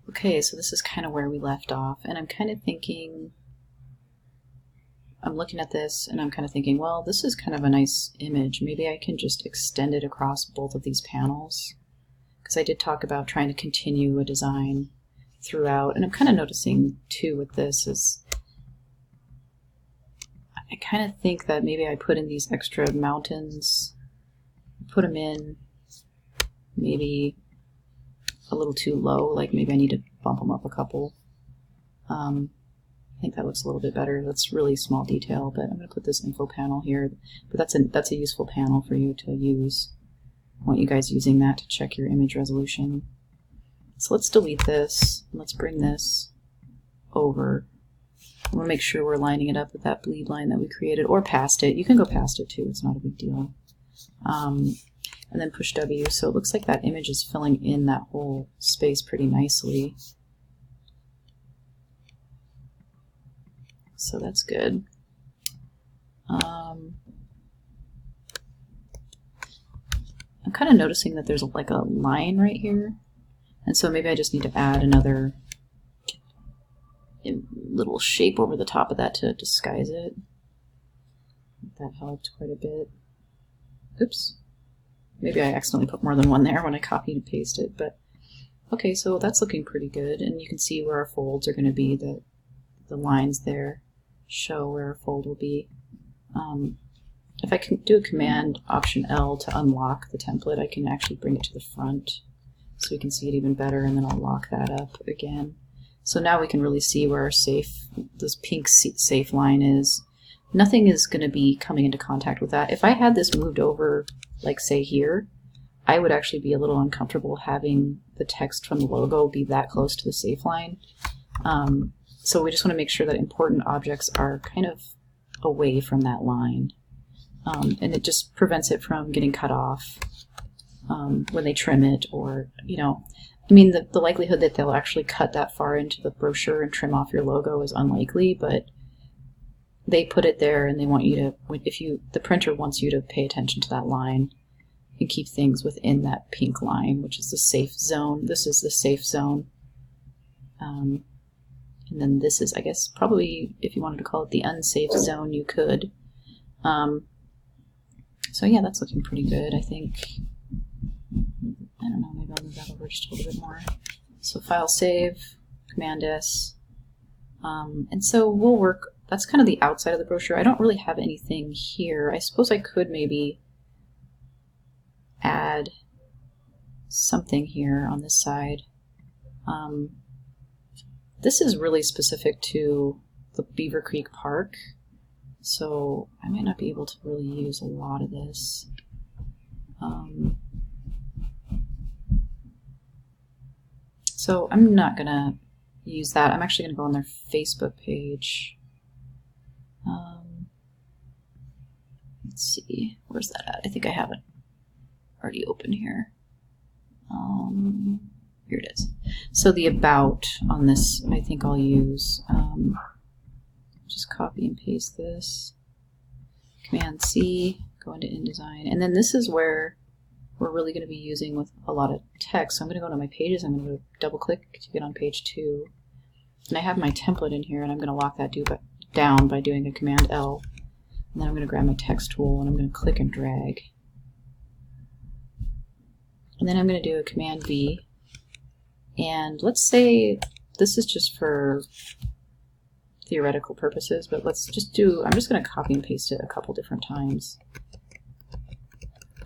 Okay, so this is kind of where we left off, and I'm kind of thinking, I'm looking at this and I'm kind of thinking, well, this is kind of a nice image. Maybe I can just extend it across both of these panels, because I did talk about trying to continue a design throughout. And I'm kind of noticing too with this is I kind of think that maybe I put in these extra mountains, put them in maybe a little too low, like maybe I need to bump them up a couple. I think that looks a little bit better. That's really small detail, but I'm going to put this info panel here. But that's a useful panel for you to use. I want you guys using that to check your image resolution. So let's delete this. Let's bring this over. I want to make sure we're lining it up with that bleed line that we created, or past it. You can go past it too. It's not a big deal. And then push W. So it looks like that image is filling in that whole space pretty nicely. So that's good. I'm kind of noticing that there's like a line right here, and so maybe I just need to add another little shape over the top of that to disguise it. That helped quite a bit. Oops. Maybe I accidentally put more than one there when I copied and pasted it, but okay, so that's looking pretty good, and you can see where our folds are going to be. The lines there show where a fold will be. If I can do a Command Option L to unlock the template, I can actually bring it to the front so we can see it even better, and then I'll lock that up again. So now we can really see where our this pink safe line is. Nothing is going to be coming into contact with that. If I had this moved over, like say here, I would actually be a little uncomfortable having the text from the logo be that close to the safe line. So we just want to make sure that important objects are kind of away from that line. And it just prevents it from getting cut off when they trim it, or, you know, I mean, the likelihood that they'll actually cut that far into the brochure and trim off your logo is unlikely, but they put it there and they want you to, the printer wants you to pay attention to that line and keep things within that pink line, which is the safe zone. This is the safe zone. And then this is, I guess, probably, if you wanted to call it the unsafe zone, you could. So yeah, that's looking pretty good, I think. I don't know, maybe I'll move that over just a little bit more. So File Save, Command S. And so we'll work, that's kind of the outside of the brochure. I don't really have anything here. I suppose I could maybe add something here on this side. This is really specific to the Beaver Creek Park, so I might not be able to really use a lot of this. So I'm not going to use that. I'm actually going to go on their Facebook page. Let's see, where's that at? I think I have it already open here. Here it is. So the about on this, I think I'll use, just copy and paste this. Command C, go into InDesign. And then this is where we're really going to be using with a lot of text. So I'm going to go to my pages. I'm going to double click to get on page 2. And I have my template in here, and I'm going to lock that down by doing a Command L. And then I'm going to grab my text tool and I'm going to click and drag. And then I'm going to do a Command V. And let's say this is just for theoretical purposes, but let's just do, I'm just going to copy and paste it a couple different times.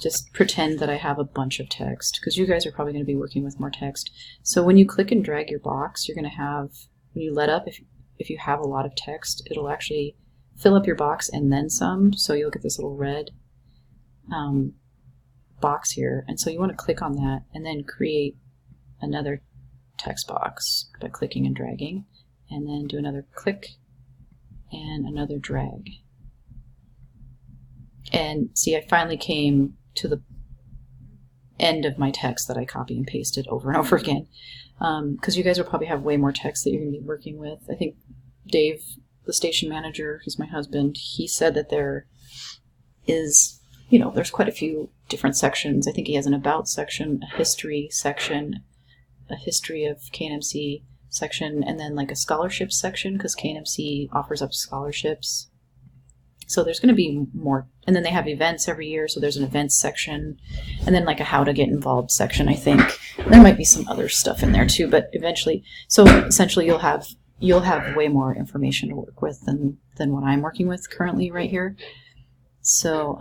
Just pretend that I have a bunch of text, because you guys are probably going to be working with more text. So when you click and drag your box, you're going to have, when you let up, if you have a lot of text, it'll actually fill up your box and then some, so you'll get this little red box here. And so you want to click on that and then create another text box by clicking and dragging, and then do another click and another drag. And see, I finally came to the end of my text that I copy and pasted over and over again, because you guys will probably have way more text that you're going to be working with. I think Dave, the station manager, he's my husband, he said that there is, you know, there's quite a few different sections. I think he has an about section, a history section, a history of KNMC section, and then like a scholarship section, because KNMC offers up scholarships. So there's going to be more, and then they have events every year, so there's an events section, and then like a how to get involved section, I think. There might be some other stuff in there too, but eventually, so essentially you'll have way more information to work with than what I'm working with currently right here. So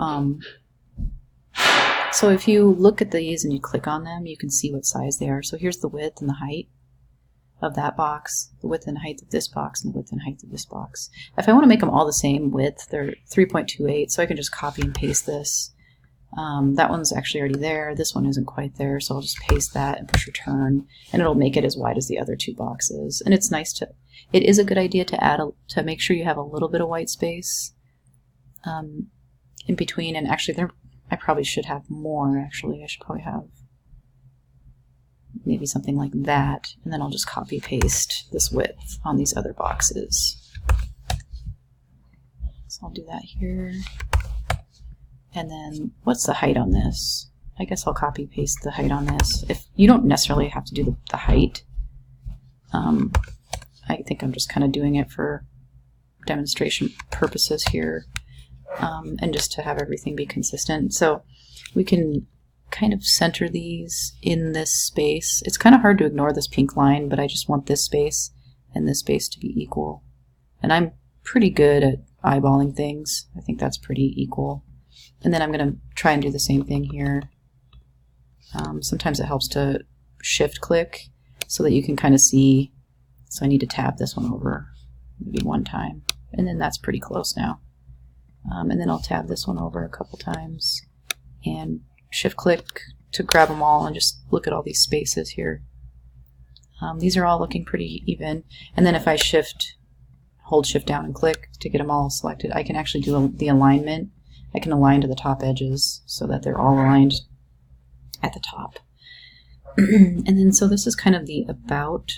so if you look at these and you click on them, you can see what size they are. So here's the width and the height of that box, the width and height of this box, and the width and height of this box. If I want to make them all the same width, they're 3.28, so I can just copy and paste this. That one's actually already there. This one isn't quite there, so I'll just paste that and push return, and it'll make it as wide as the other two boxes. And it's nice to, it is a good idea to add, to make sure you have a little bit of white space in between, and actually I probably should have more, actually. I should probably have maybe something like that, and then I'll just copy paste this width on these other boxes. So I'll do that here. And then what's the height on this? I guess I'll copy paste the height on this. If you don't necessarily have to do the height, I think I'm just kind of doing it for demonstration purposes here, and just to have everything be consistent. So we can kind of center these in this space. It's kind of hard to ignore this pink line, but I just want this space and this space to be equal. And I'm pretty good at eyeballing things. I think that's pretty equal. And then I'm going to try and do the same thing here. Sometimes it helps to shift click so that you can kind of see. So I need to tab this one over maybe one time, and then that's pretty close now. And then I'll tab this one over a couple times and shift click to grab them all and just look at all these spaces here. These are all looking pretty even. And then if I hold shift down and click to get them all selected, I can actually do the alignment. I can align to the top edges so that they're all aligned at the top. And then so this is kind of the about.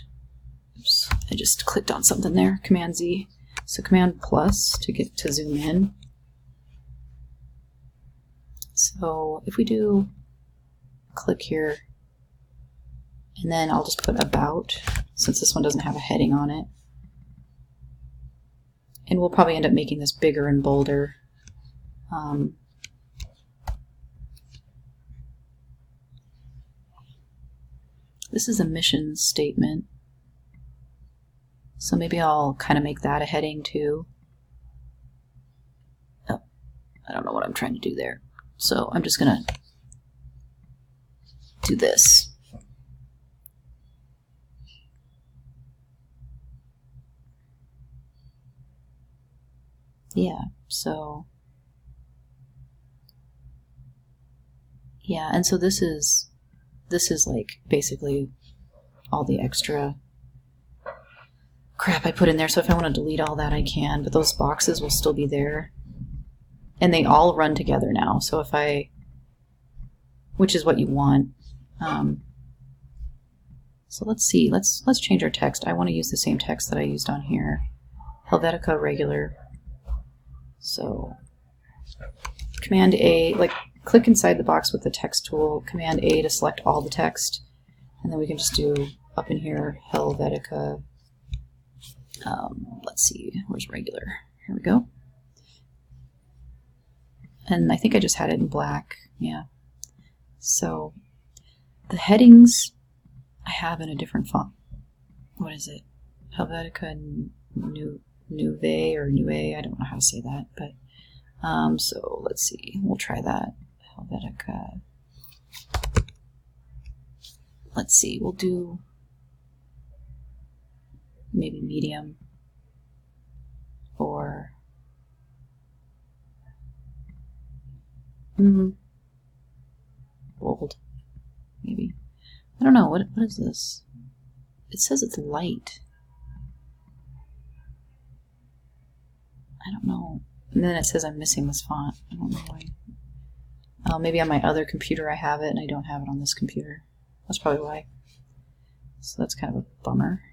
Oops, I just clicked on something there, Command Z. So Command plus to get to zoom in. So if we do click here, and then I'll just put about, since this one doesn't have a heading on it. And we'll probably end up making this bigger and bolder. This is a mission statement. So maybe I'll kind of make that a heading too. Oh, I don't know what I'm trying to do there. So I'm just going to do this. Yeah, so yeah, and so this is like basically all the extra crap I put in there. So if I want to delete all that, I can, but those boxes will still be there. And they all run together now. So if which is what you want. So let's see, let's change our text. I want to use the same text that I used on here. Helvetica regular. So Command A, like click inside the box with the text tool, Command A to select all the text, and then we can just do up in here, Helvetica. Let's see, where's regular? Here we go. And I think I just had it in black, yeah. So the headings I have in a different font. What is it? Helvetica Nuve or Nue, I don't know how to say that, but so let's see, we'll try that. Helvetica. Let's see, we'll do maybe medium or bold, maybe. I don't know, what is this? It says it's light. I don't know. And then it says I'm missing this font. I don't know why. Maybe on my other computer I have it and I don't have it on this computer. That's probably why. So that's kind of a bummer.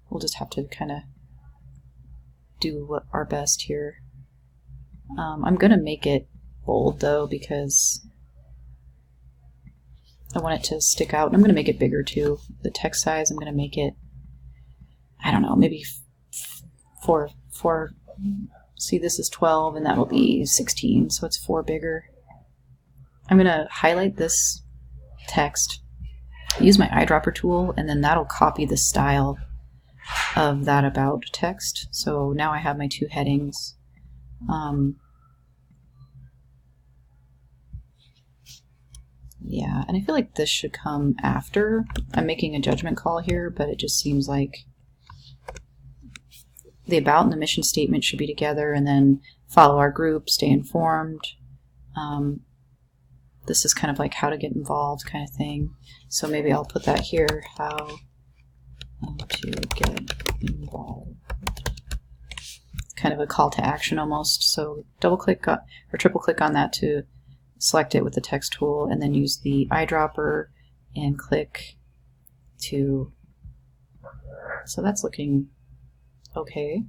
We'll just have to kind of do our best here. I'm going to make it bold though, because I want it to stick out. And I'm going to make it bigger too. The text size, I'm going to make it, I don't know, maybe 4. See, this is 12 and that will be 16, so it's 4 bigger. I'm going to highlight this text, use my eyedropper tool, and then that'll copy the style of that about text. So now I have my 2 headings. Yeah, and I feel like this should come after. I'm making a judgment call here, but it just seems like the about and the mission statement should be together, and then follow our group, stay informed. This is kind of like how to get involved kind of thing. So maybe I'll put that here, how to get involved. Kind of a call to action almost. So double click or triple click on that to select it with the text tool, and then use the eyedropper and click to, so that's looking okay.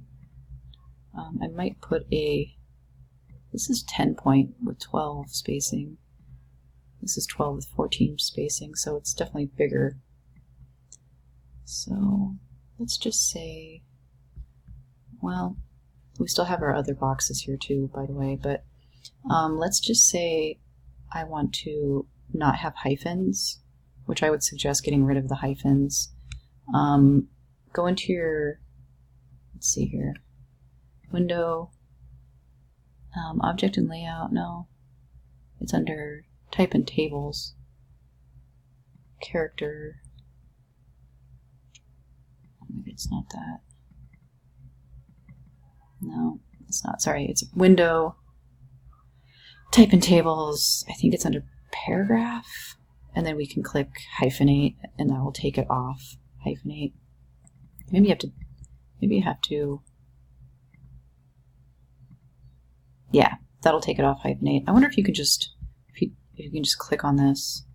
I might put this is 10 point with 12 spacing. This is 12 with 14 spacing, so it's definitely bigger. So let's just say, well, we still have our other boxes here too, by the way, but let's just say I want to not have hyphens, which I would suggest getting rid of the hyphens. Go into your, let's see here, window, object and layout, no, it's under type and tables, character, maybe it's not that, no, it's not, sorry, it's window, type and tables, I think it's under paragraph, and then we can click hyphenate, and that will take it off, hyphenate. Maybe you have to, yeah, that'll take it off, hyphenate. I wonder if you could just, if you can just click on this.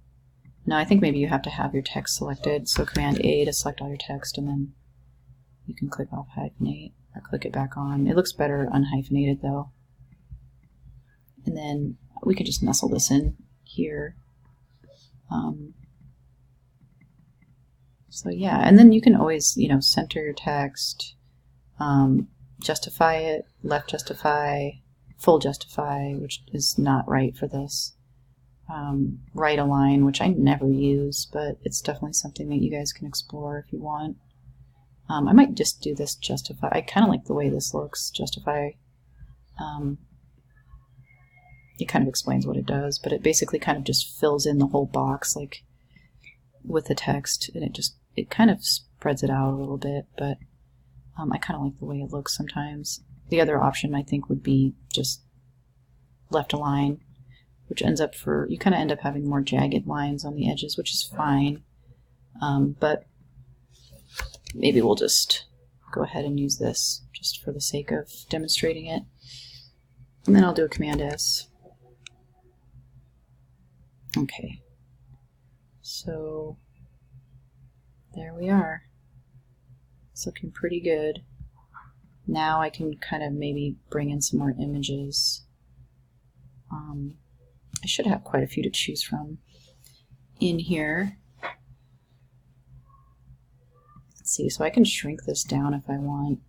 No, I think maybe you have to have your text selected, so Command A to select all your text, and then you can click off hyphenate, or click it back on. It looks better unhyphenated though. And then we could just nestle this in here. So yeah, and then you can always, you know, center your text, justify it, left justify, full justify, which is not right for this. Right align, which I never use, but it's definitely something that you guys can explore if you want. I might just do this justify. I kind of like the way this looks, justify. It kind of explains what it does, but it basically kind of just fills in the whole box like with the text, and it kind of spreads it out a little bit, but I kind of like the way it looks sometimes. The other option I think would be just left align, which ends up you kind of end up having more jagged lines on the edges, which is fine, but maybe we'll just go ahead and use this just for the sake of demonstrating it. And then I'll do a Command S. Okay, so there we are. It's looking pretty good. Now I can kind of maybe bring in some more images. I should have quite a few to choose from in here. Let's see, so I can shrink this down if I want.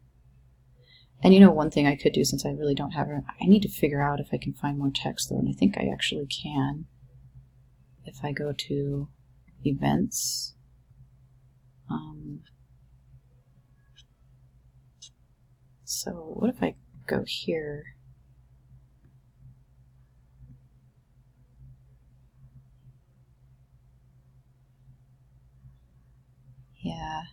And you know, one thing I could do, since I really don't have it, I need to figure out if I can find more text though, and I think I actually can. If I go to events, so what if I go here? Yeah.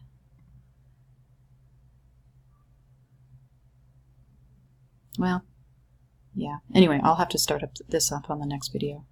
Well, yeah. Anyway, I'll have to start this up on the next video.